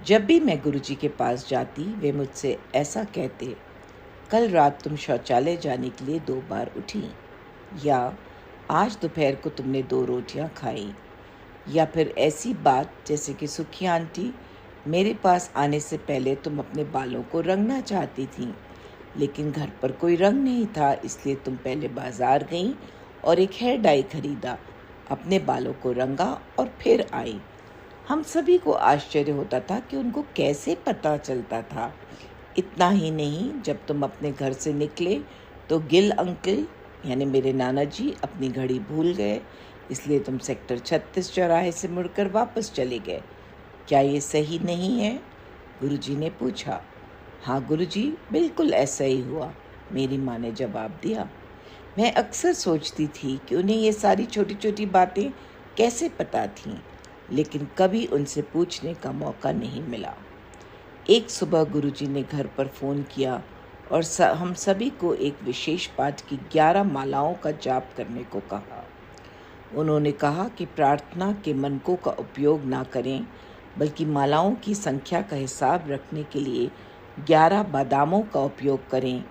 जब भी मैं गुरुजी के पास जाती वे मुझसे ऐसा कहते, कल रात तुम शौचालय जाने के लिए 2 बार उठी, या आज दोपहर को तुमने 2 रोटियां खाई, या फिर ऐसी बात जैसे कि सुखी आंटी, मेरे पास आने से पहले तुम अपने बालों को रंगना चाहती थी, लेकिन घर पर कोई रंग नहीं था, इसलिए तुम पहले बाजार गई और एक हेयर डाई खरीदा, अपने बालों को रंगा और फिर आई। हम सभी को आश्चर्य होता था कि उनको कैसे पता चलता था। इतना ही नहीं, जब तुम अपने घर से निकले तो गिल अंकल यानी मेरे नाना जी अपनी घड़ी भूल गए, इसलिए तुम सेक्टर 36 चौराहे से मुड़कर वापस चले गए। क्या ये सही नहीं है? गुरुजी ने पूछा। हाँ गुरुजी, बिल्कुल ऐसा ही हुआ, मेरी माँ ने जवाब दिया। मैं अक्सर सोचती थी कि उन्हें ये सारी छोटी छोटी बातें कैसे पता थीं, लेकिन कभी उनसे पूछने का मौका नहीं मिला। एक सुबह गुरुजी ने घर पर फ़ोन किया और हम सभी को एक विशेष पाठ की 11 मालाओं का जाप करने को कहा। उन्होंने कहा कि प्रार्थना के मनकों का उपयोग ना करें, बल्कि मालाओं की संख्या का हिसाब रखने के लिए 11 बादामों का उपयोग करें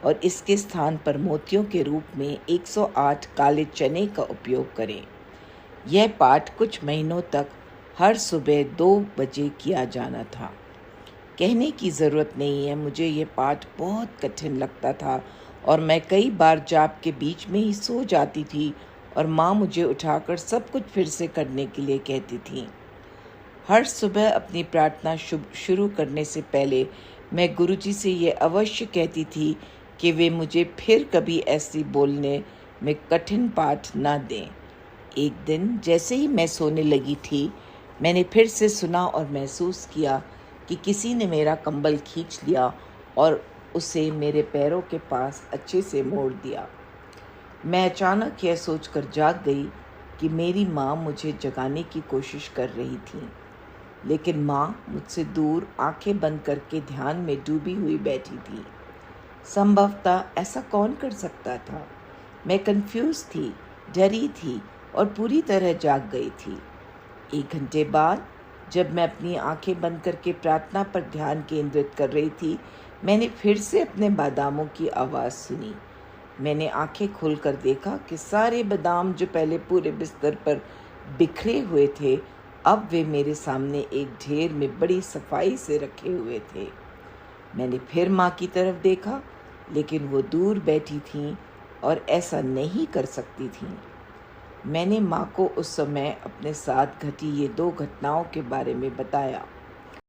और इसके स्थान पर मोतियों के रूप में 108 काले चने का उपयोग करें। यह पाठ कुछ महीनों तक हर सुबह 2 बजे किया जाना था। कहने की ज़रूरत नहीं है, मुझे ये पाठ बहुत कठिन लगता था और मैं कई बार जाप के बीच में ही सो जाती थी और माँ मुझे उठाकर सब कुछ फिर से करने के लिए कहती थी। हर सुबह अपनी प्रार्थना शुरू करने से पहले मैं गुरुजी से ये अवश्य कहती थी कि वे मुझे फिर कभी ऐसी बोलने में कठिन पाठ ना दें। एक दिन जैसे ही मैं सोने लगी थी, मैंने फिर से सुना और महसूस किया कि किसी ने मेरा कंबल खींच लिया और उसे मेरे पैरों के पास अच्छे से मोड़ दिया। मैं अचानक यह सोचकर जाग गई कि मेरी माँ मुझे जगाने की कोशिश कर रही थी, लेकिन माँ मुझसे दूर आंखें बंद करके ध्यान में डूबी हुई बैठी थी। संभवतः ऐसा कौन कर सकता था? मैं कंफ्यूज थी, डरी थी और पूरी तरह जाग गई थी। 1 घंटे बाद जब मैं अपनी आंखें बंद करके प्रार्थना पर ध्यान केंद्रित कर रही थी, मैंने फिर से अपने बादामों की आवाज़ सुनी। मैंने आंखें खोलकर देखा कि सारे बादाम जो पहले पूरे बिस्तर पर बिखरे हुए थे, अब वे मेरे सामने एक ढेर में बड़ी सफाई से रखे हुए थे। मैंने फिर माँ की तरफ देखा, लेकिन वो दूर बैठी थीं और ऐसा नहीं कर सकती थीं। मैंने माँ को उस समय अपने साथ घटी ये 2 घटनाओं के बारे में बताया।